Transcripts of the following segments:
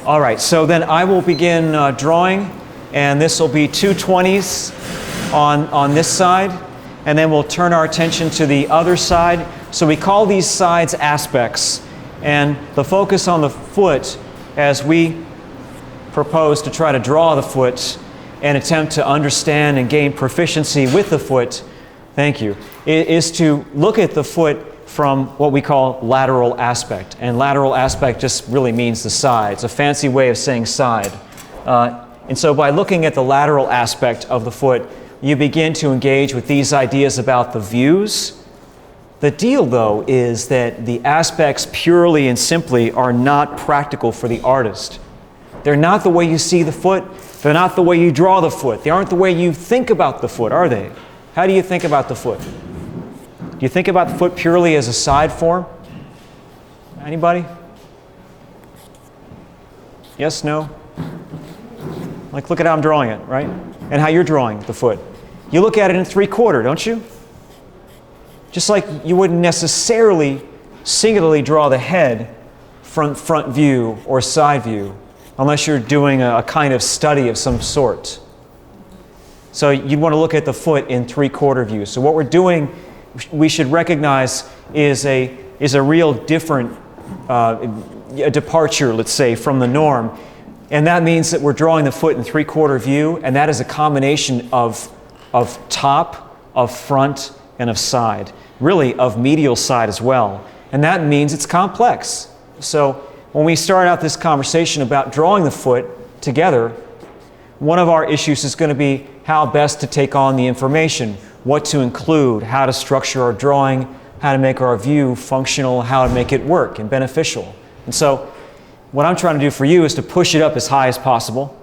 All right, so then I will begin drawing, and this will be two 20s on this side, and then we'll turn our attention to the other side. So we call these sides aspects, and the focus on the foot as we propose to try to draw the foot and attempt to understand and gain proficiency with the foot, thank you, is to look at the foot from what we call lateral aspect. And lateral aspect just really means the side. It's a fancy way of saying side. And so by looking at the lateral aspect of the foot, you begin to engage with these ideas about the views. The deal, though, is that the aspects purely and simply are not practical for the artist. They're not the way you see the foot. They're not the way you draw the foot. They aren't the way you think about the foot, are they? How do you think about the foot? Do you think about the foot purely as a side form? Anybody? Yes, no? Like, look at how I'm drawing it, right? And how you're drawing the foot. You look at it in 3/4, don't you? Just like you wouldn't necessarily singularly draw the head front view or side view unless you're doing a kind of study of some sort. So you'd want to look at the foot in 3/4 view. So what we're doing, we should recognize, is a real different a departure, let's say, from the norm. And that means that we're drawing the foot in 3/4 view, and that is a combination of top, of front, and of side. Really, of medial side as well. And that means it's complex. So when we start out this conversation about drawing the foot together, one of our issues is going to be how best to take on the information, what to include, how to structure our drawing, how to make our view functional, how to make it work and beneficial. And so what I'm trying to do for you is to push it up as high as possible,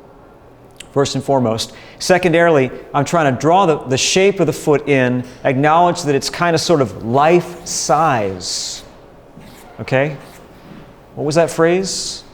first and foremost. Secondarily, I'm trying to draw the shape of the foot in, acknowledge that it's kind of sort of life size. Okay? What was that phrase?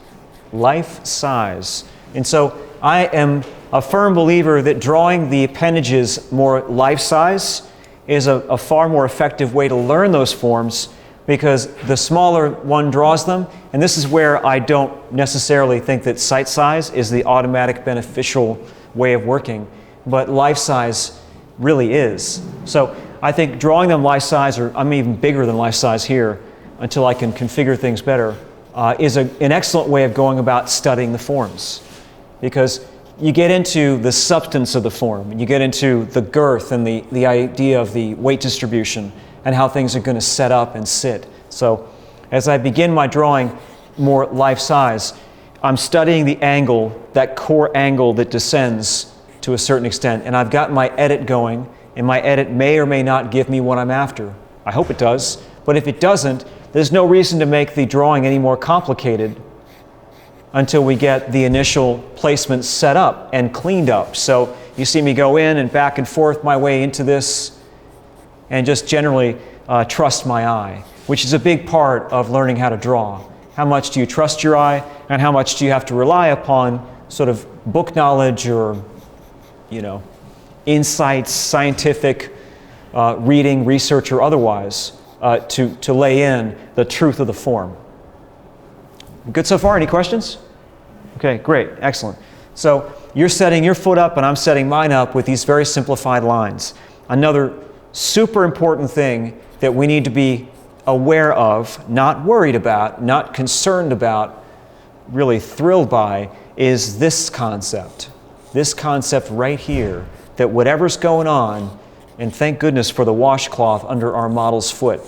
Life size. And so I am a firm believer that drawing the appendages more life size is a far more effective way to learn those forms, because the smaller one draws them, and this is where I don't necessarily think that sight size is the automatic beneficial way of working, but life size really is. So I think drawing them life size, or I'm even bigger than life size here until I can configure things better, is an excellent way of going about studying the forms, because you get into the substance of the form, and you get into the girth and the idea of the weight distribution and how things are going to set up and sit. So as I begin my drawing more life size, I'm studying the angle, that core angle that descends to a certain extent, and I've got my edit going, and my edit may or may not give me what I'm after. I hope it does, but if it doesn't, there's no reason to make the drawing any more complicated until we get the initial placement set up and cleaned up. So you see me go in and back and forth my way into this, and just generally trust my eye, which is a big part of learning how to draw. How much do you trust your eye, and how much do you have to rely upon sort of book knowledge or, insights, scientific reading, research, or otherwise to lay in the truth of the form. Good so far? Any questions? Okay, great, excellent. So you're setting your foot up and I'm setting mine up with these very simplified lines. Another super important thing that we need to be aware of, not worried about, not concerned about, really thrilled by, is this concept. This concept right here, that whatever's going on, and thank goodness for the washcloth under our model's foot,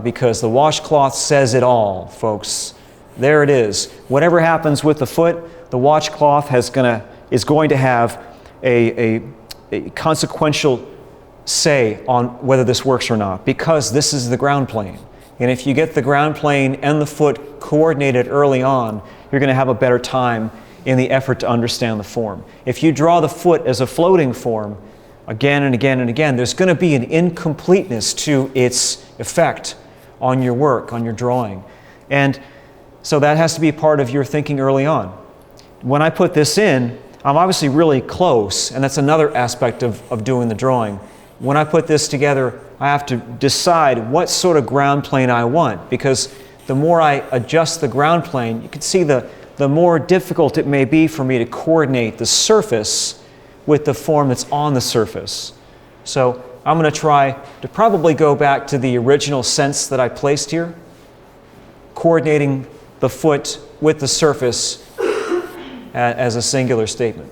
because the washcloth says it all, folks. There it is. Whatever happens with the foot, the washcloth is going to have a consequential say on whether this works or not, because this is the ground plane. And if you get the ground plane and the foot coordinated early on, you're going to have a better time in the effort to understand the form. If you draw the foot as a floating form again and again and again, there's going to be an incompleteness to its effect on your work, on your drawing. And so that has to be part of your thinking early on. When I put this in, I'm obviously really close, and that's another aspect of doing the drawing. When I put this together, I have to decide what sort of ground plane I want, because the more I adjust the ground plane, you can see the the more difficult it may be for me to coordinate the surface with the form that's on the surface. So I'm going to try to probably go back to the original sense that I placed here, coordinating the foot with the surface as a singular statement.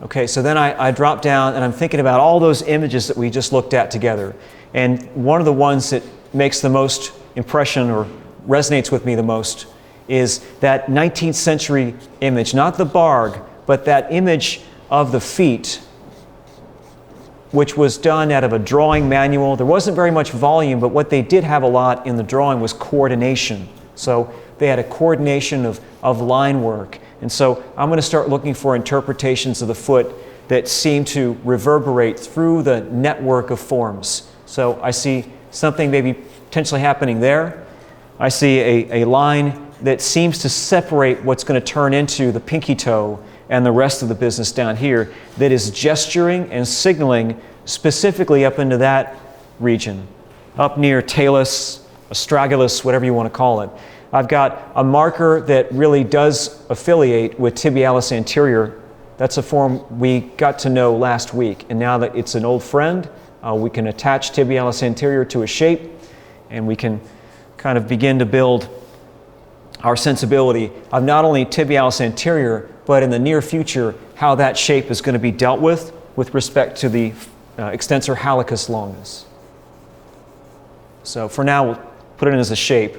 Okay, so then I drop down and I'm thinking about all those images that we just looked at together. And one of the ones that makes the most impression or resonates with me the most is that 19th century image, not the barg, but that image of the feet, which was done out of a drawing manual. There wasn't very much volume, but what they did have a lot in the drawing was coordination. So they had a coordination of line work. And so I'm going to start looking for interpretations of the foot that seem to reverberate through the network of forms. So I see something maybe potentially happening there. I see a line that seems to separate what's going to turn into the pinky toe and the rest of the business down here that is gesturing and signaling specifically up into that region, up near talus, astragalus, whatever you want to call it. I've got a marker that really does affiliate with tibialis anterior. That's a form we got to know last week, and now that it's an old friend, we can attach tibialis anterior to a shape, and we can kind of begin to build our sensibility of not only tibialis anterior, but in the near future, how that shape is going to be dealt with respect to the extensor hallucis longus. So for now, we'll put it in as a shape.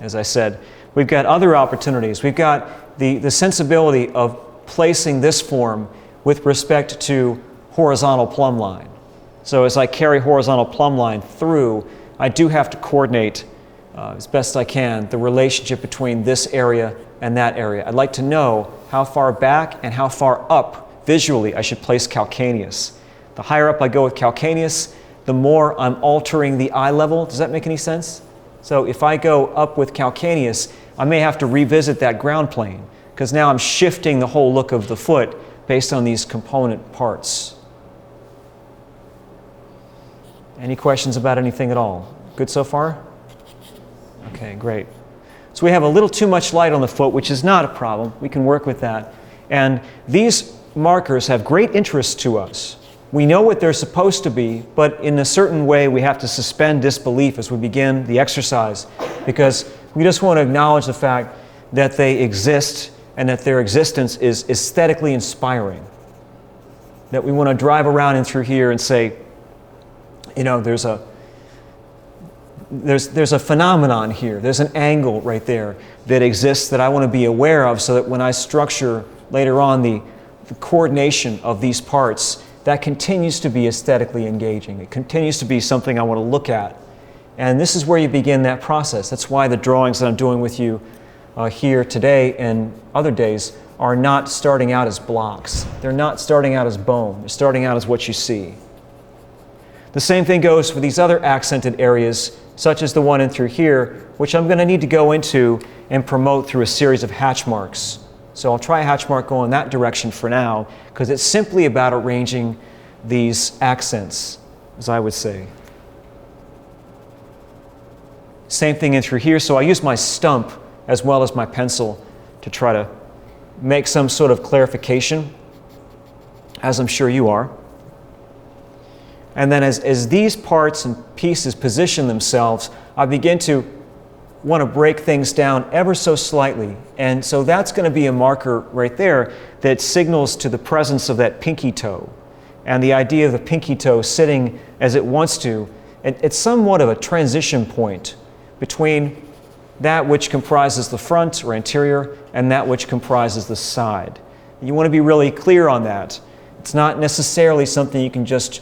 As I said, we've got other opportunities. We've got the sensibility of placing this form with respect to horizontal plumb line. So as I carry horizontal plumb line through, I do have to coordinate as best I can the relationship between this area and that area. I'd like to know how far back and how far up visually I should place calcaneus. The higher up I go with calcaneus, the more I'm altering the eye level. Does that make any sense? So if I go up with calcaneus, I may have to revisit that ground plane because now I'm shifting the whole look of the foot based on these component parts. Any questions about anything at all? Good so far? Okay, great. So we have a little too much light on the foot, which is not a problem. We can work with that. And these markers have great interest to us. We know what they're supposed to be, but in a certain way we have to suspend disbelief as we begin the exercise because we just want to acknowledge the fact that they exist and that their existence is aesthetically inspiring. That we want to drive around in through here and say, you know, there's a phenomenon here. There's an angle right there that exists that I want to be aware of so that when I structure later on the coordination of these parts, that continues to be aesthetically engaging. It continues to be something I want to look at. And this is where you begin that process. That's why the drawings that I'm doing with you here today and other days are not starting out as blocks. They're not starting out as bone. They're starting out as what you see. The same thing goes for these other accented areas, such as the one in through here, which I'm going to need to go into and promote through a series of hatch marks. So I'll try a hatch mark going that direction for now, because it's simply about arranging these accents, as I would say. Same thing in through here, so I use my stump as well as my pencil to try to make some sort of clarification, as I'm sure you are. And then as these parts and pieces position themselves, I begin to want to break things down ever so slightly. And so that's going to be a marker right there that signals to the presence of that pinky toe. And the idea of the pinky toe sitting as it wants to, it's somewhat of a transition point between that which comprises the front or anterior and that which comprises the side. You want to be really clear on that. It's not necessarily something you can just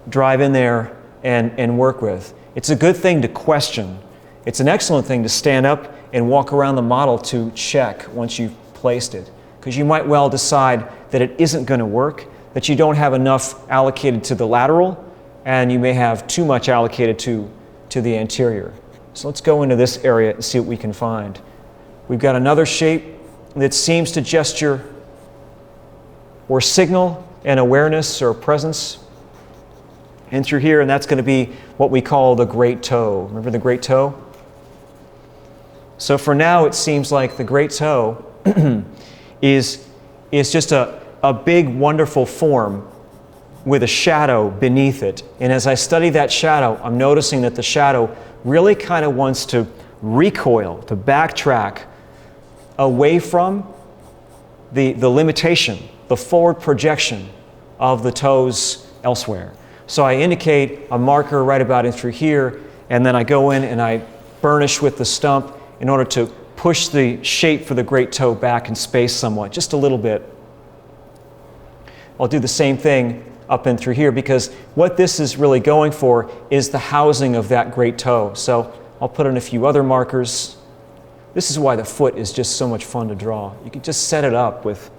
drive in there and work with. It's a good thing to question. It's an excellent thing to stand up and walk around the model to check once you've placed it. Because you might well decide that it isn't going to work, that you don't have enough allocated to the lateral, and you may have too much allocated to the anterior. So let's go into this area and see what we can find. We've got another shape that seems to gesture or signal an awareness or presence. And through here, and that's going to be what we call the great toe. Remember the great toe? So for now, it seems like the great toe is just a big, wonderful form with a shadow beneath it. And as I study that shadow, I'm noticing that the shadow really kind of wants to recoil, to backtrack away from the limitation, the forward projection of the toes elsewhere. So I indicate a marker right about in through here, and then I go in and I burnish with the stump in order to push the shape for the great toe back in space somewhat, just a little bit. I'll do the same thing up and through here, because what this is really going for is the housing of that great toe. So I'll put in a few other markers. This is why the foot is just so much fun to draw. You can just set it up with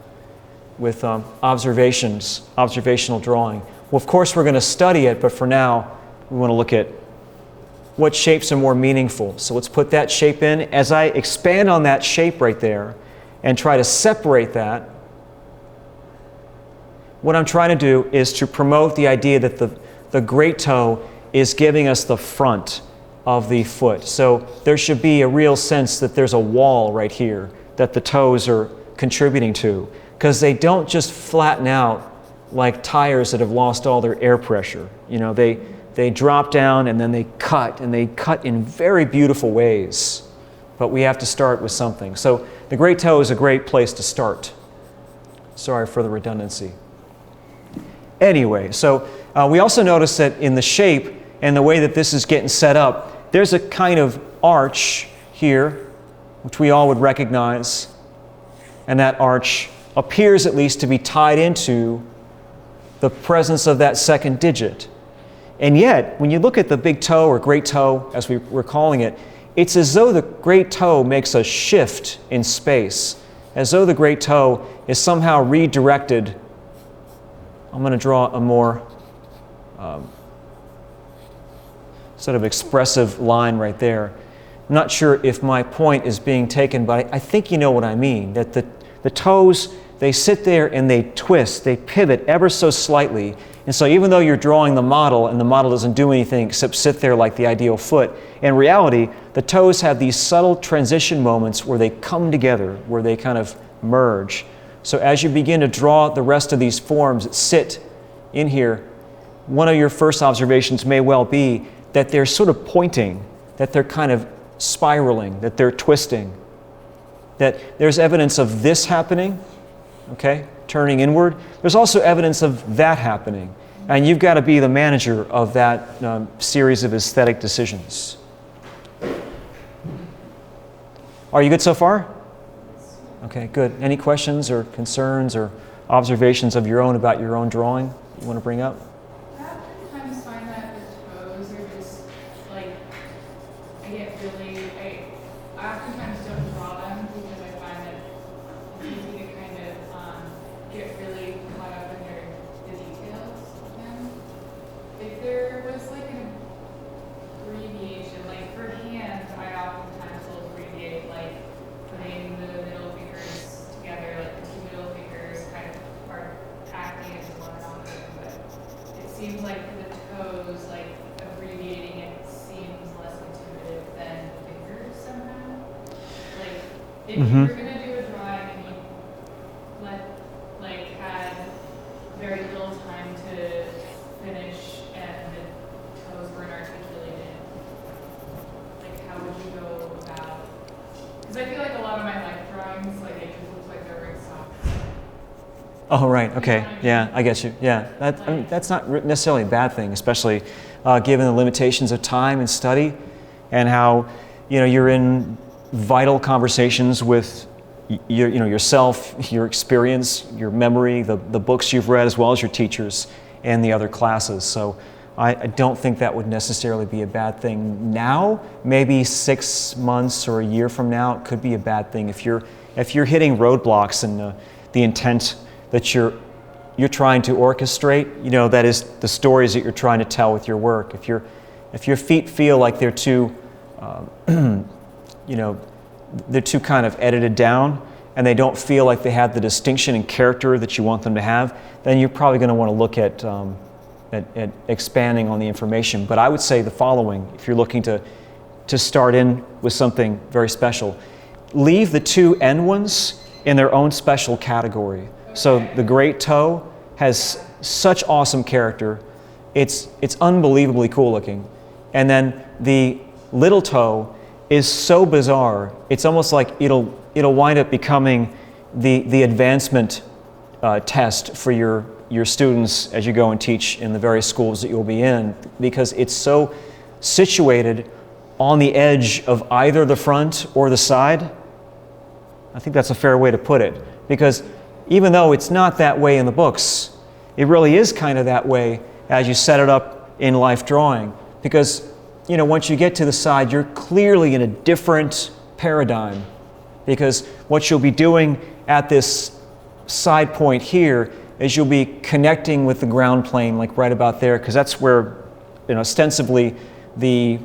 observational drawing. Well, of course, we're going to study it, but for now, we want to look at what shapes are more meaningful. So let's put that shape in. As I expand on that shape right there and try to separate that, what I'm trying to do is to promote the idea that the great toe is giving us the front of the foot. So there should be a real sense that there's a wall right here that the toes are contributing to, because they don't just flatten out like tires that have lost all their air pressure. You know, they drop down and then they cut, and they cut in very beautiful ways. But we have to start with something. So the great toe is a great place to start. Sorry for the redundancy. Anyway, so we also notice that in the shape and the way that this is getting set up, there's a kind of arch here, which we all would recognize, and that arch appears at least to be tied into the presence of that second digit. And yet, when you look at the big toe or great toe, as we're calling it, it's as though the great toe makes a shift in space, as though the great toe is somehow redirected. I'm going to draw a more sort of expressive line right there. I'm not sure if my point is being taken, but I think you know what I mean, that the toes, they sit there and they twist, they pivot ever so slightly. And so even though you're drawing the model and the model doesn't do anything except sit there like the ideal foot, in reality, the toes have these subtle transition moments where they come together, where they kind of merge. So as you begin to draw the rest of these forms that sit in here, one of your first observations may well be that they're sort of pointing, that they're kind of spiraling, that they're twisting, that there's evidence of this happening, okay, turning inward. There's also evidence of that happening. And you've got to be the manager of that series of aesthetic decisions. Are you good so far? Okay, good. Any questions or concerns or observations of your own about your own drawing you want to bring up? I oftentimes find that the toes are just like, I oftentimes don't draw them because I find that it's easy to kind of get really caught up in the details of them. If there was like an abbreviation, like for hands, I oftentimes will abbreviate like putting the middle fingers together, like the two middle fingers kind of are acting as one another, but it seems like for the toes, like abbreviating it seems less intuitive than the fingers somehow. Like if you were gonna do a drawing and you had very little time to finish and the toes weren't articulated, like how would you go about? Because I feel like a lot of my life drawings, like it just looks like they're wearing socks. Oh, right. Okay. Yeah, I get you. Yeah, that's not necessarily a bad thing, especially given the limitations of time and study, and how you're in vital conversations with yourself, your experience, your memory, the books you've read, as well as your teachers and the other classes. So I don't think that would necessarily be a bad thing now. Maybe 6 months or a year from now, it could be a bad thing if you're hitting roadblocks in the intent that you're trying to orchestrate. That is the stories that you're trying to tell with your work. If your feet feel like they're too, they're too kind of edited down, and they don't feel like they have the distinction and character that you want them to have, then you're probably going to want to look at expanding on the information. But I would say the following: if you're looking to to start in with something very special. Leave the two end ones in their own special category. So the great toe has such awesome character. It's unbelievably cool looking. And then the little toe is so bizarre. It's almost like it'll wind up becoming the advancement test for your students as you go and teach in the various schools that you'll be in, because it's so situated on the edge of either the front or the side. I think that's a fair way to put it, because even though it's not that way in the books, it really is kind of that way as you set it up in life drawing, because once you get to the side, you're clearly in a different paradigm, because what you'll be doing at this side point here is you'll be connecting with the ground plane, like right about there, because that's where ostensibly the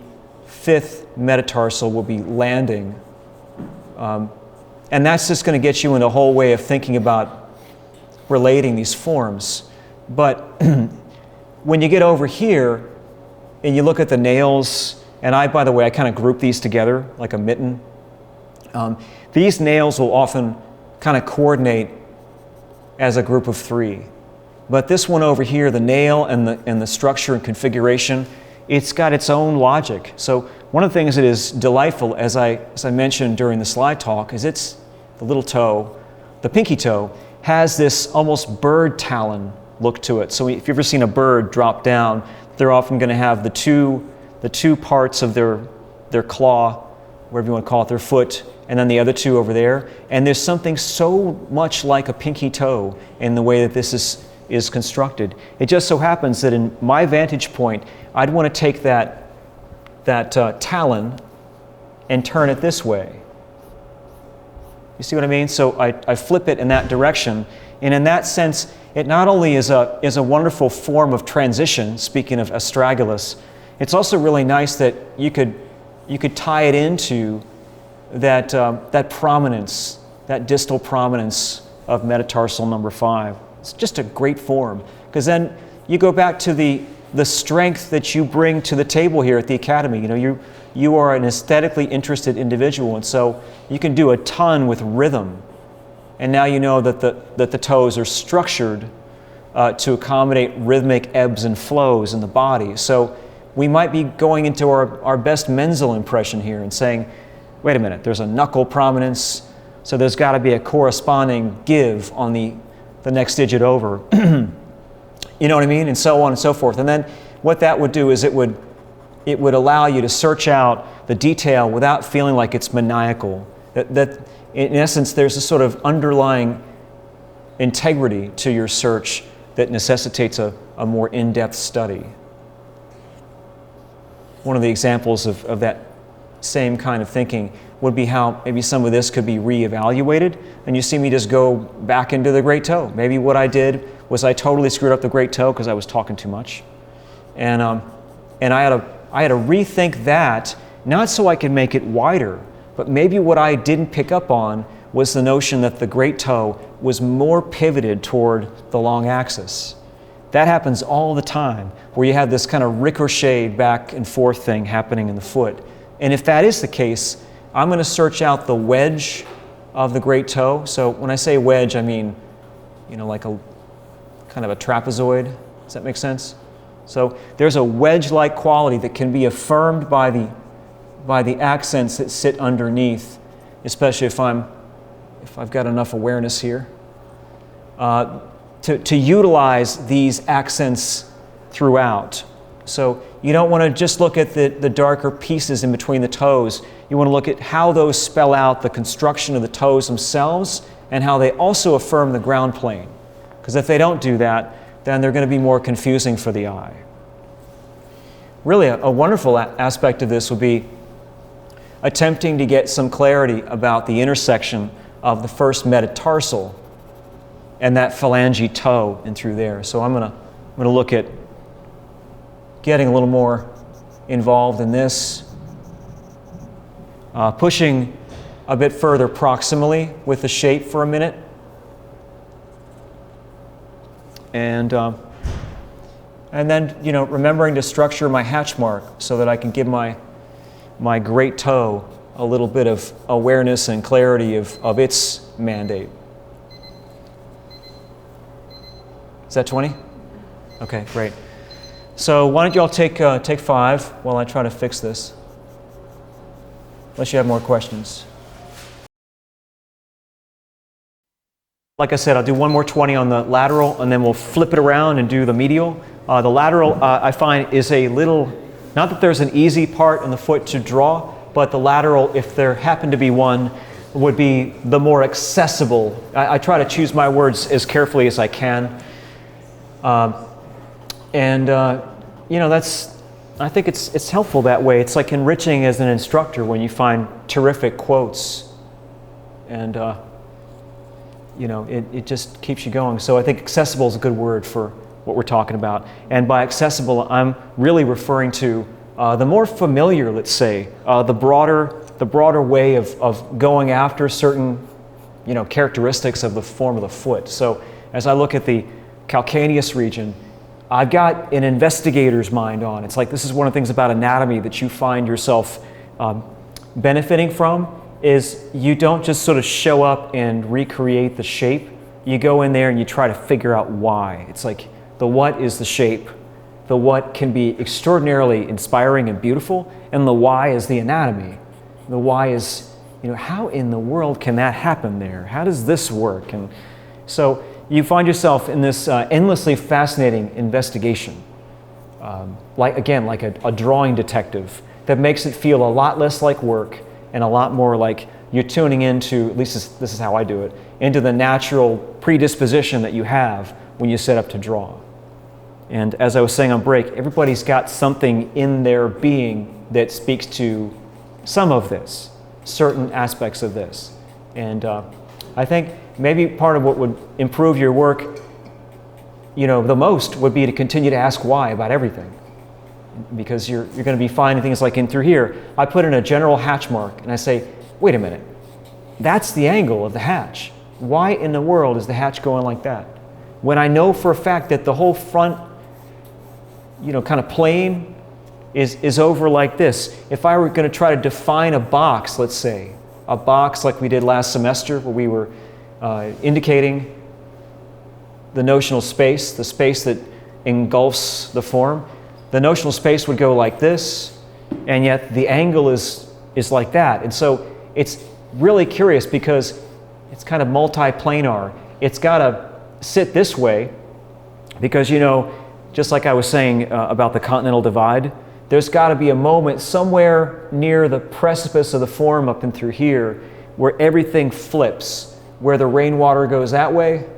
fifth metatarsal will be landing. And that's just going to get you in a whole way of thinking about relating these forms. But when you get over here and you look at the nails, and by the way, I kind of group these together like a mitten. These nails will often kind of coordinate as a group of three. But this one over here, the nail and the structure and configuration, it's got its own logic. So one of the things that is delightful, as I mentioned during the slide talk, is the little toe, the pinky toe, has this almost bird talon look to it. So if you've ever seen a bird drop down, they're often going to have the two parts of their claw, whatever you want to call it, their foot, and then the other two over there. And there's something so much like a pinky toe in the way that this is constructed. It just so happens that in my vantage point, I'd want to take that talon and turn it this way. You see what I mean? So I flip it in that direction, and in that sense, it not only is a wonderful form of transition, speaking of astragalus, it's also really nice that you could tie it into that prominence, that distal prominence of metatarsal number 5. It's just a great form, because then you go back to the strength that you bring to the table here at the Academy. You are an aesthetically interested individual, and so you can do a ton with rhythm. And now you know that the toes are structured to accommodate rhythmic ebbs and flows in the body. So we might be going into our best Menzel impression here and saying, wait a minute, there's a knuckle prominence, so there's got to be a corresponding give on the next digit over. You know what I mean? And so on and so forth. And then what that would do is it would allow you to search out the detail without feeling like it's maniacal. That in essence, there's a sort of underlying integrity to your search that necessitates a more in-depth study. One of the examples of that same kind of thinking would be how maybe some of this could be reevaluated, and you see me just go back into the great toe. Maybe what I did was I totally screwed up the great toe because I was talking too much, and I had to rethink that, not so I could make it wider, but maybe what I didn't pick up on was the notion that the great toe was more pivoted toward the long axis. That happens all the time, where you have this kind of ricochet back and forth thing happening in the foot. And if that is the case, I'm going to search out the wedge of the great toe. So when I say wedge, I mean, like a kind of a trapezoid. Does that make sense? So there's a wedge-like quality that can be affirmed by the accents that sit underneath, especially if I've got enough awareness here, to utilize these accents throughout. So you don't want to just look at the darker pieces in between the toes. You want to look at how those spell out the construction of the toes themselves and how they also affirm the ground plane. Because if they don't do that, then they're going to be more confusing for the eye. Really, a wonderful aspect of this would be attempting to get some clarity about the intersection of the first metatarsal and that phalange toe and through there. So I'm going to look at getting a little more involved in this, pushing a bit further proximally with the shape for a minute, and then remembering to structure my hatch mark so that I can give my my great toe a little bit of awareness and clarity of its mandate. Is that 20? Okay, great. So why don't you all take 5 while I try to fix this? Unless you have more questions. Like I said, I'll do one more 20 on the lateral, and then we'll flip it around and do the medial. The lateral, I find, is a little, not that there's an easy part in the foot to draw, but the lateral, if there happened to be one, would be the more accessible. I try to choose my words as carefully as I can. You know, I think it's helpful that way. It's like enriching as an instructor when you find terrific quotes, and you know, it just keeps you going. So I think accessible is a good word for what we're talking about. And by accessible, I'm really referring to the more familiar, let's say, the broader way of going after certain, you know, characteristics of the form of the foot. So as I look at the calcaneus region, I've got an investigator's mind on. It's like, this is one of the things about anatomy that you find yourself benefiting from, is you don't just sort of show up and recreate the shape. You go in there and you try to figure out why. It's like, the what is the shape, the what can be extraordinarily inspiring and beautiful, and the why is the anatomy. The why is, you know, how in the world can that happen there? How does this work? And so you find yourself in this endlessly fascinating investigation, like a drawing detective, that makes it feel a lot less like work and a lot more like you're tuning into, at least this is how I do it, into the natural predisposition that you have when you set up to draw. And as I was saying on break, everybody's got something in their being that speaks to some of this, certain aspects of this. And I think maybe part of what would improve your work, you know, the most would be to continue to ask why about everything. Because you're going to be finding things like in through here, I put in a general hatch mark and I say, wait a minute, that's the angle of the hatch. Why in the world is the hatch going like that? When I know for a fact that the whole front, you know, kind of plane is over like this. If I were going to try to define a box, let's say, a box like we did last semester where we were indicating the notional space, the space that engulfs the form, the notional space would go like this, and yet the angle is like that. And so it's really curious because it's kind of multi-planar. It's got to sit this way because, you know, just like I was saying about the continental divide, there's got to be a moment somewhere near the precipice of the form up and through here where everything flips, where the rainwater goes that way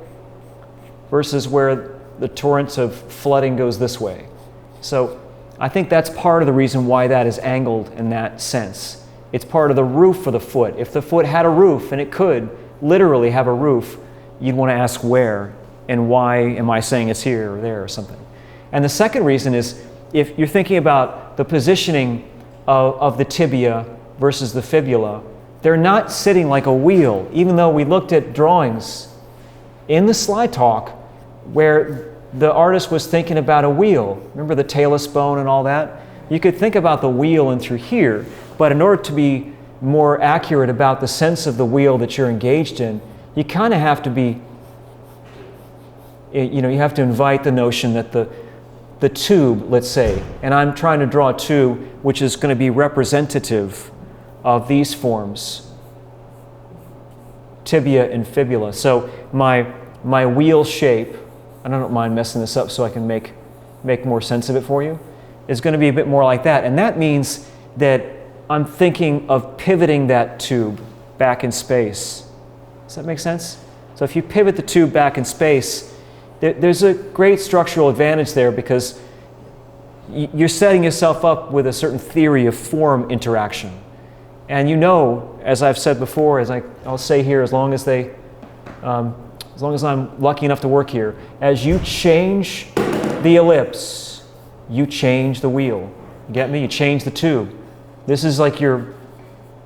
versus where the torrents of flooding goes this way. So I think that's part of the reason why that is angled in that sense. It's part of the roof of the foot. If the foot had a roof, and it could literally have a roof, you'd want to ask where and why am I saying it's here or there or something. And the second reason is if you're thinking about the positioning of the tibia versus the fibula, they're not sitting like a wheel, even though we looked at drawings in the slide talk where the artist was thinking about a wheel. Remember the talus bone and all that? You could think about the wheel in through here, but in order to be more accurate about the sense of the wheel that you're engaged in, you kind of have to be, you know, you have to invite the notion that the tube, let's say, and I'm trying to draw a tube which is going to be representative of these forms, tibia and fibula. So my wheel shape, and I don't mind messing this up so I can make more sense of it for you, is going to be a bit more like that. And that means that I'm thinking of pivoting that tube back in space. Does that make sense? So if you pivot the tube back in space, there's a great structural advantage there because you're setting yourself up with a certain theory of form interaction. And you know, as I've said before, I'll say here, as long as I'm lucky enough to work here, as you change the ellipse, you change the wheel. You get me? You change the tube. This is like your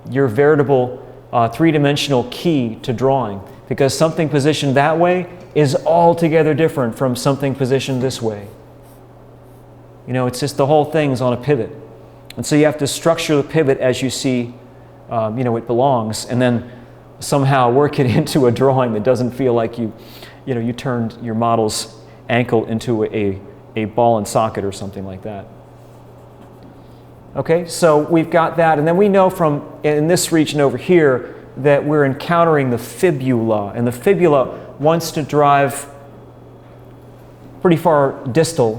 veritable three-dimensional key to drawing, because something positioned that way is altogether different from something positioned this way. You know, it's just the whole thing's on a pivot. And so you have to structure the pivot as you see it belongs, and then somehow work it into a drawing that doesn't feel like you turned your model's ankle into a ball and socket or something like that. Okay, so we've got that, and then we know from in this region over here that we're encountering the fibula, and the fibula wants to drive pretty far distal.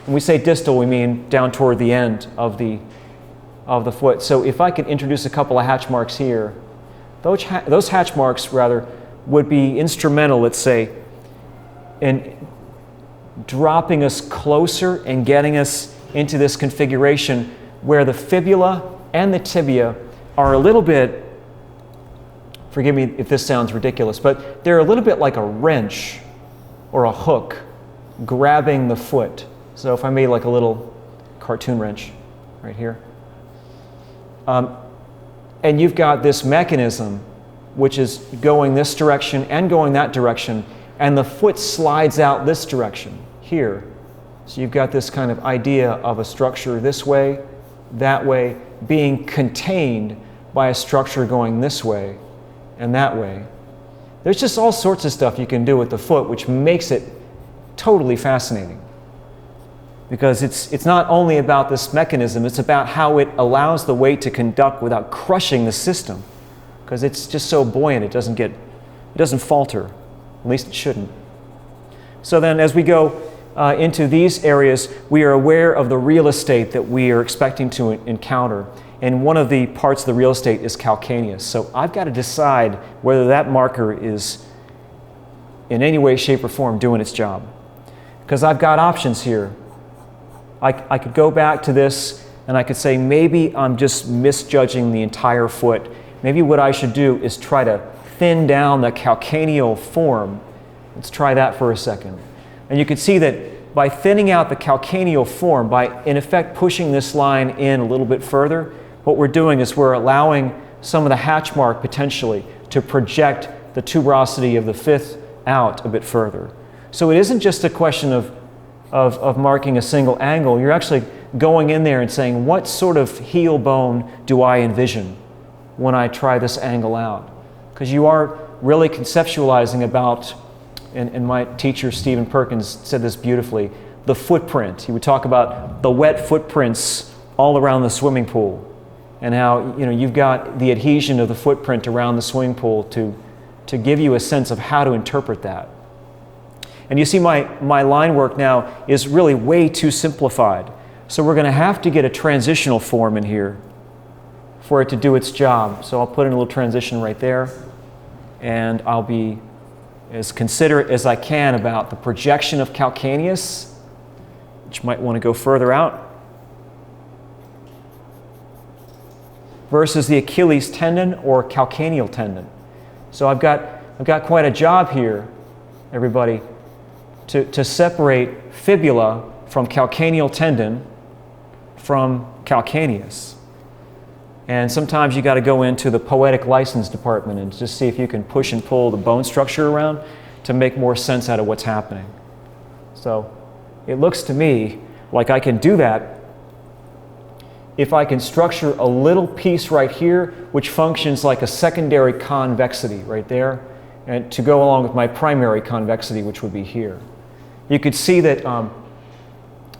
When we say distal, we mean down toward the end of the foot. So if I could introduce a couple of hatch marks here, those hatch marks rather would be instrumental, let's say, in dropping us closer and getting us into this configuration where the fibula and the tibia are a little bit, forgive me if this sounds ridiculous, but they're a little bit like a wrench or a hook grabbing the foot. So if I made like a little cartoon wrench right here. And you've got this mechanism which is going this direction and going that direction, and the foot slides out this direction here. So you've got this kind of idea of a structure this way, that way, being contained by a structure going this way and that way. There's just all sorts of stuff you can do with the foot which makes it totally fascinating. Because it's not only about this mechanism, it's about how it allows the weight to conduct without crushing the system. Because it's just so buoyant, it doesn't falter. At least it shouldn't. So then as we go into these areas, we are aware of the real estate that we are expecting to encounter. And one of the parts of the real estate is calcaneus. So I've got to decide whether that marker is in any way, shape, or form doing its job. Because I've got options here. I could go back to this and I could say maybe I'm just misjudging the entire foot. Maybe what I should do is try to thin down the calcaneal form. Let's try that for a second. And you can see that by thinning out the calcaneal form, by in effect pushing this line in a little bit further, what we're doing is we're allowing some of the hatch mark potentially to project the tuberosity of the fifth out a bit further. So it isn't just a question of marking a single angle. You're actually going in there and saying, what sort of heel bone do I envision when I try this angle out? Because you are really conceptualizing about, and my teacher Stephen Perkins said this beautifully, the footprint. He would talk about the wet footprints all around the swimming pool and how you've got the adhesion of the footprint around the swimming pool to give you a sense of how to interpret that. And you see my line work now is really way too simplified. So we're going to have to get a transitional form in here for it to do its job. So I'll put in a little transition right there, and I'll be as considerate as I can about the projection of calcaneus, which might want to go further out, versus the Achilles tendon or calcaneal tendon. So I've got quite a job here, everybody, to separate fibula from calcaneal tendon from calcaneus. And sometimes you got to go into the poetic license department and just see if you can push and pull the bone structure around to make more sense out of what's happening. So it looks to me like I can do that if I can structure a little piece right here which functions like a secondary convexity right there, and to go along with my primary convexity, which would be here. You could see that,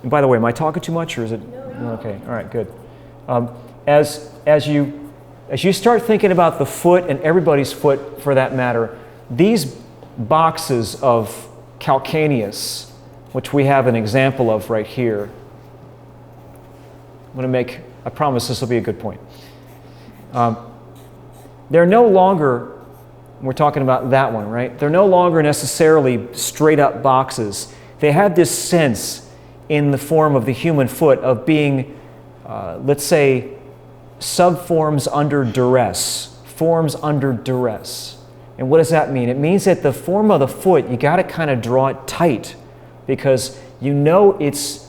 by the way, am I talking too much or is it? No. Okay, all right, good. As you start thinking about the foot and everybody's foot for that matter, these boxes of calcaneus, which we have an example of right here, I'm going to make, I promise this will be a good point. They're no longer, we're talking about that one, right? They're no longer necessarily straight up boxes. They have this sense in the form of the human foot of being, let's say, subforms under duress, forms under duress. And what does that mean? It means that the form of the foot, you got to kind of draw it tight because you know it's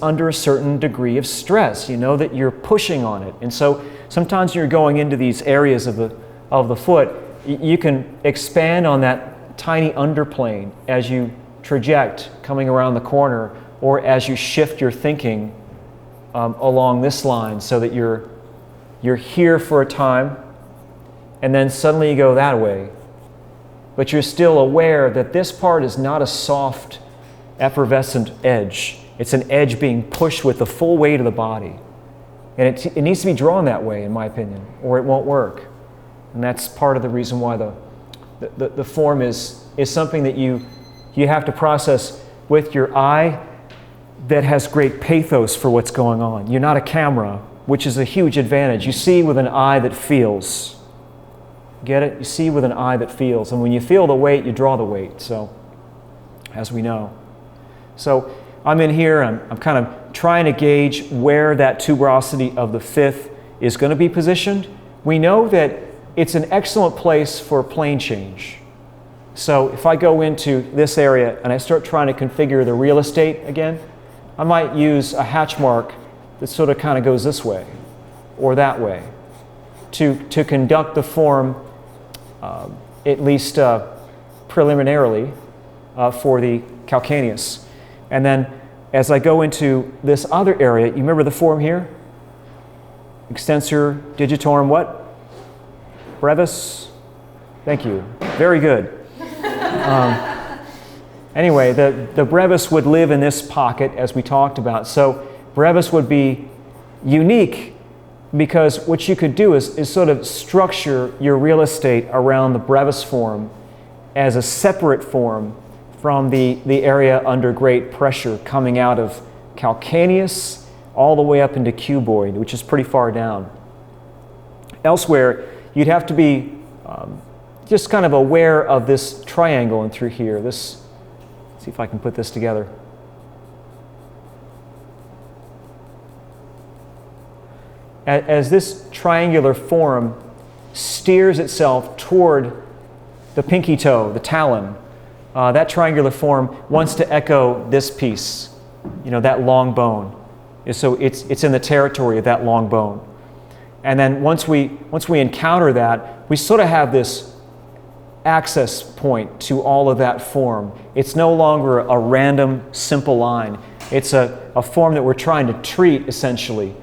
under a certain degree of stress. You know that you're pushing on it. And so sometimes you're going into these areas of the foot, you can expand on that tiny underplane as you traject coming around the corner or as you shift your thinking along this line so that you're here for a time and then suddenly you go that way. But you're still aware that this part is not a soft, effervescent edge. It's an edge being pushed with the full weight of the body. And it needs to be drawn that way, in my opinion, or it won't work. And that's part of the reason why the form is something that you have to process with your eye that has great pathos for what's going on. You're not a camera, which is a huge advantage. You see with an eye that feels. Get it? You see with an eye that feels. And when you feel the weight, you draw the weight, so, as we know. So I'm in here, I'm kind of trying to gauge where that tuberosity of the fifth is going to be positioned. We know that it's an excellent place for plane change. So if I go into this area and I start trying to configure the real estate again, I might use a hatch mark that sort of kind of goes this way or that way to conduct the form, at least preliminarily, for the calcaneus. And then as I go into this other area, you remember the form here? Extensor digitorum what? Brevis? Thank you. Very good. Anyway, the brevis would live in this pocket as we talked about. So brevis would be unique because what you could do is sort of structure your real estate around the brevis form as a separate form from the area under great pressure coming out of calcaneus all the way up into cuboid, which is pretty far down. Elsewhere, you'd have to be just kind of aware of this triangle and through here. Let's see if I can put this together. As this triangular form steers itself toward the pinky toe, the talon, that triangular form wants to echo this piece, that long bone. So it's in the territory of that long bone. And then once we encounter that, we sort of have this access point to all of that form. It's no longer a random, simple line. It's a form that we're trying to treat, essentially,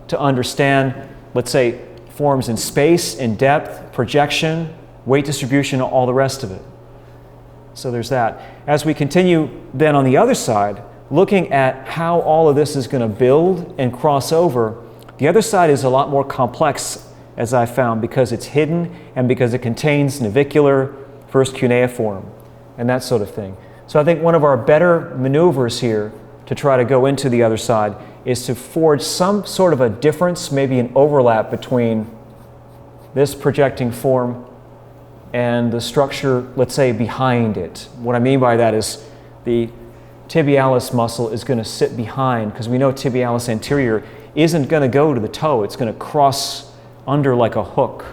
to understand, let's say, forms in space, in depth, projection, weight distribution, all the rest of it. So there's that. As we continue then on the other side, looking at how all of this is going to build and cross over, the other side is a lot more complex, as I found, because it's hidden and because it contains navicular, first cuneiform, and that sort of thing. So I think one of our better maneuvers here to try to go into the other side is to forge some sort of a difference, maybe an overlap between this projecting form and the structure, let's say, behind it. What I mean by that is the tibialis muscle is going to sit behind, because we know tibialis anterior isn't going to go to the toe. It's going to cross under like a hook.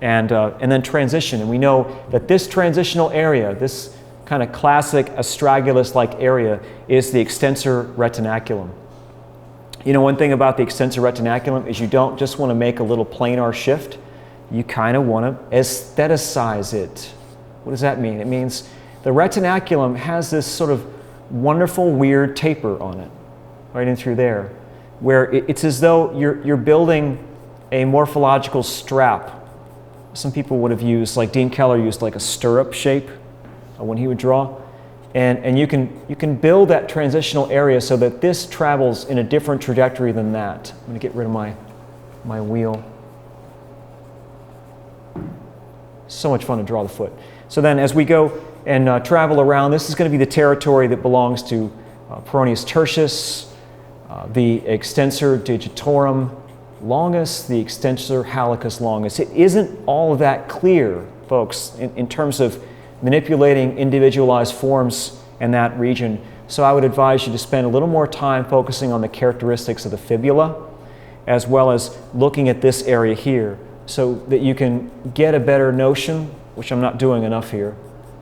And then transition. And we know that this transitional area, this kind of classic astragalus-like area, is the extensor retinaculum. One thing about the extensor retinaculum is you don't just want to make a little planar shift. You kind of want to aestheticize it. What does that mean? It means the retinaculum has this sort of wonderful, weird taper on it, right in through there, where it's as though you're building a morphological strap. Some people would have used, like Dean Keller used, like a stirrup shape when he would draw. And you can build that transitional area so that this travels in a different trajectory than that. I'm going to get rid of my wheel. So much fun to draw the foot. So then as we go and travel around, this is going to be the territory that belongs to peroneus tertius, the extensor digitorum longus, the extensor hallucis longus. It isn't all of that clear, folks, in terms of manipulating individualized forms in that region. So I would advise you to spend a little more time focusing on the characteristics of the fibula, as well as looking at this area here, so that you can get a better notion, which I'm not doing enough here,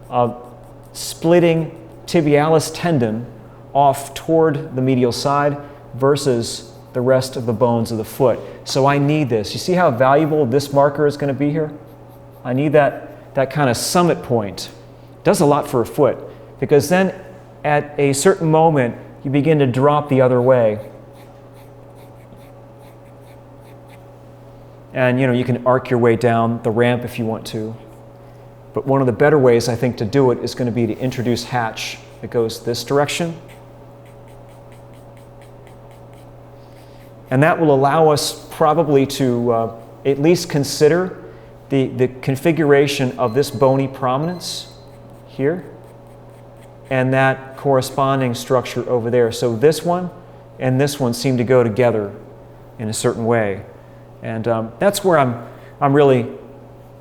of splitting tibialis tendon off toward the medial side versus the rest of the bones of the foot. So I need this. You see how valuable this marker is going to be here? I need that kind of summit point. It does a lot for a foot, because then at a certain moment, you begin to drop the other way. And you can arc your way down the ramp if you want to. But one of the better ways, I think, to do it is going to be to introduce hatch that goes this direction. And that will allow us probably to at least consider the configuration of this bony prominence here and that corresponding structure over there. So this one and this one seem to go together in a certain way. And that's where I'm really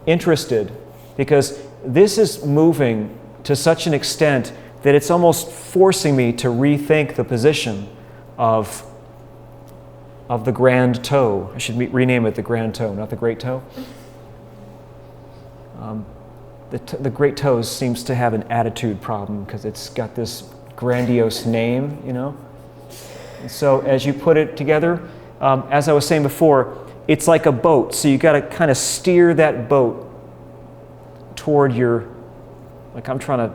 interested, because this is moving to such an extent that it's almost forcing me to rethink the position of the grand toe. I should rename it the grand toe, not the great toe. The great toe seems to have an attitude problem because it's got this grandiose name, And so as you put it together, as I was saying before, it's like a boat. So you got to kind of steer that boat toward like I'm trying to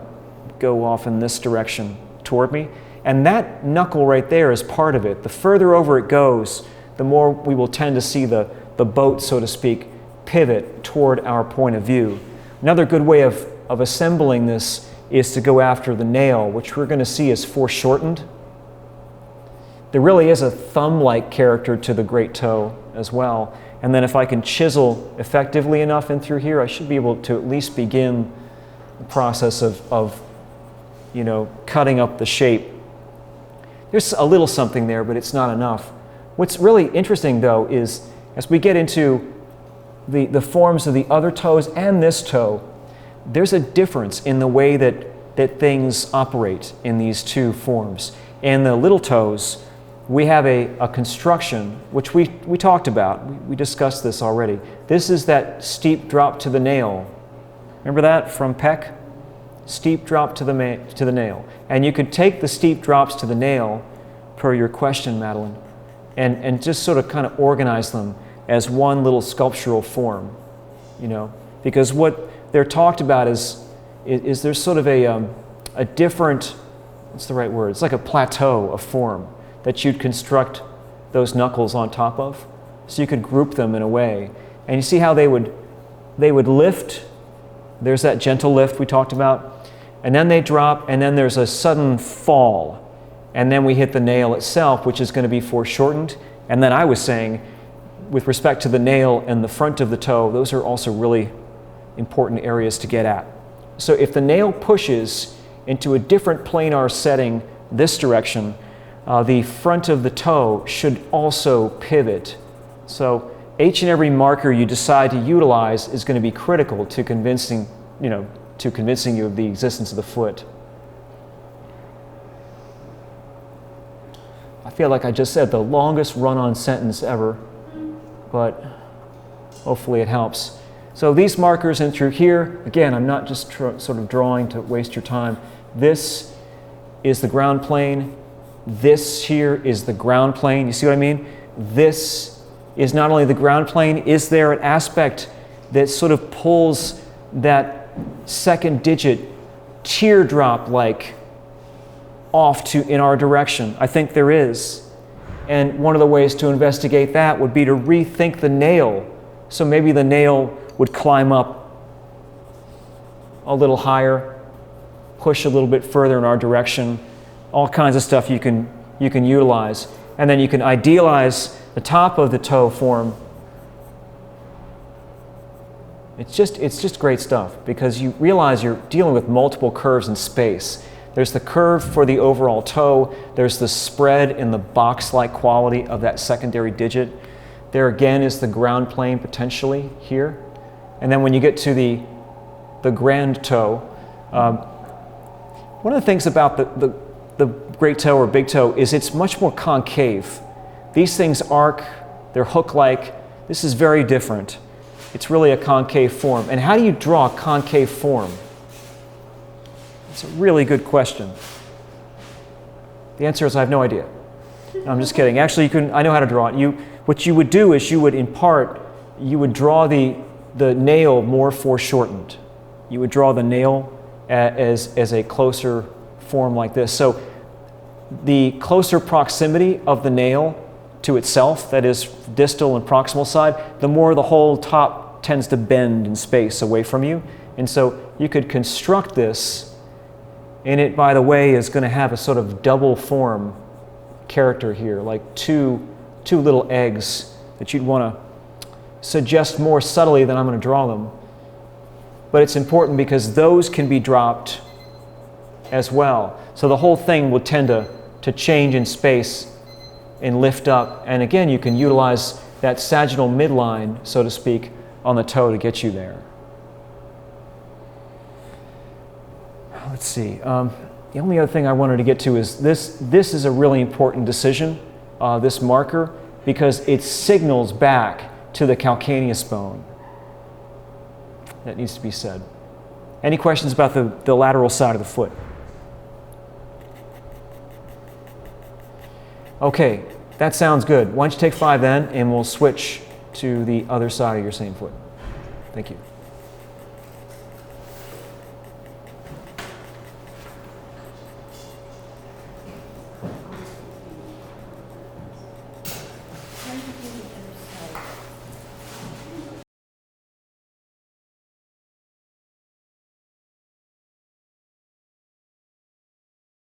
go off in this direction toward me. And that knuckle right there is part of it. The further over it goes, the more we will tend to see the boat, so to speak, pivot toward our point of view. Another good way of assembling this is to go after the nail, which we're going to see is foreshortened. There really is a thumb-like character to the great toe as well. And then if I can chisel effectively enough in through here, I should be able to at least begin the process of cutting up the shape. There's a little something there, but it's not enough. What's really interesting, though, is as we get into the forms of the other toes and this toe, there's a difference in the way that things operate in these two forms. In the little toes, we have a construction, which we talked about. We discussed this already. This is that steep drop to the nail. Remember that from Peck? Steep drop to the nail. And you could take the steep drops to the nail, per your question, Madeline, and just sort of kind of organize them as one little sculptural form, because what they're talked about is there's sort of a different, what's the right word? It's like a plateau of form that you'd construct those knuckles on top of. So you could group them in a way. And you see how they would lift. There's that gentle lift we talked about. And then they drop, and then there's a sudden fall. And then we hit the nail itself, which is going to be foreshortened. And then I was saying, with respect to the nail and the front of the toe, those are also really important areas to get at. So if the nail pushes into a different planar setting this direction, the front of the toe should also pivot. So each and every marker you decide to utilize is going to be critical to convincing you of the existence of the foot. I feel like I just said the longest run-on sentence ever, but hopefully it helps. So these markers in through here, again, I'm not just sort of drawing to waste your time. This is the ground plane. This here is the ground plane. You see what I mean? This is not only the ground plane, is there an aspect that sort of pulls that second digit teardrop-like off in our direction? I think there is. And one of the ways to investigate that would be to rethink the nail. So maybe the nail would climb up a little higher, push a little bit further in our direction. All kinds of stuff you can utilize. And then you can idealize the top of the toe form. It's just great stuff, because you realize you're dealing with multiple curves in space. There's the curve for the overall toe. There's the spread in the box-like quality of that secondary digit. There again is the ground plane potentially here. And then when you get to the grand toe, one of the things about the great toe or big toe is it's much more concave. These things arc, they're hook-like. This is very different. It's really a concave form. And how do you draw a concave form? It's a really good question. The answer is I have no idea. No, I'm just kidding. Actually, I know how to draw it. What you would do is you would draw the nail more foreshortened. You would draw the nail as a closer form like this. So the closer proximity of the nail to itself, that is distal and proximal side, the more the whole top tends to bend in space away from you. And so you could construct this, and it, by the way, is going to have a sort of double form character here, like two little eggs that you'd want to suggest more subtly than I'm going to draw them. But it's important because those can be dropped as well. So the whole thing will tend to change in space and lift up. And again, you can utilize that sagittal midline, so to speak, on the toe to get you there. Let's see. The only other thing I wanted to get to is this is a really important decision, this marker, because it signals back to the calcaneus bone. That needs to be said. Any questions about the lateral side of the foot? Okay, that sounds good. Why don't you take 5 then, and we'll switch to the other side of your same foot. Thank you.